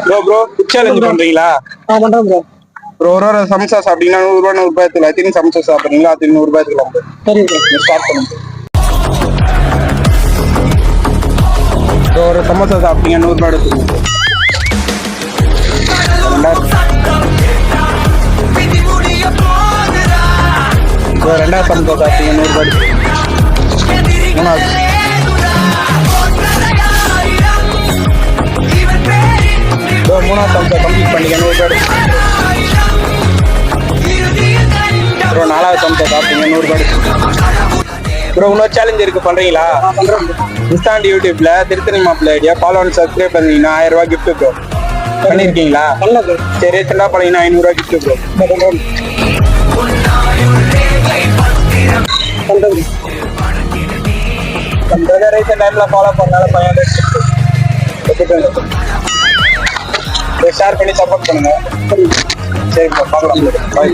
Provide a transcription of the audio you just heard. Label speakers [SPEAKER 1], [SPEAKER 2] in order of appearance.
[SPEAKER 1] Bro food challenge பண்றீங்களா?
[SPEAKER 2] பண்றேன் bro.
[SPEAKER 1] Bro ஒரு சமோசா சாப்பிட்டீங்கன்னா 100 ரூபாய் எத்தனை சமோசா சாப்பிட்றீங்களா? அது 100 ரூபாய் எடுத்துக்கலாம்.
[SPEAKER 2] சரி ப்ரோ,
[SPEAKER 1] ஸ்டார்ட் பண்ணுங்க. ப்ரோ ஒரு சமோசா சாப்பிட்டீங்க 100 ரூபாய் எடுத்துக்கோங்க. ப்ரோ ரெண்டாவது சமோசா சாப்பிட்டீங்க 100 ரூபாய் எடுத்துக்கோங்க. மூணாவது ப்ரோ மூணாவது சமோசா கம்ப்ளீட் பண்ணிக்க 100 ரூபாய் எடுத்துக்கோங்க. ப்ரோ நாலாவது சமோசா சாப்பிட்டீங்க 100 ரூபாய் எடுத்துக்கோங்க. ப்ரோ இன்னொரு சேலஞ்ச் இருக்கு, பண்றீங்களா? இன்ஸ்டாண்ட் யூடியூப்ல திருத்தணி மாப்பிள்ள ஐடியா ஃபாலோ அண்ட் சப்ஸ்கிரைப் பண்ணீங்கன்னா 1000 ரூபாய் கிஃப்ட் ப்ரோ. பண்ணிருக்கீங்களா? சரி ரீசெண்டா பண்ணீங்கன்னா 500 ரூபாய் கிஃப்ட் ப்ரோ. ரீசெண்ட் டைம்ல ஃபாலோ பண்ணால 500 ஷேர் பண்ணி சப்போர்ட் பண்ணுங்க. சரி ப்ரோ, பார்க்கலாம். பாய்.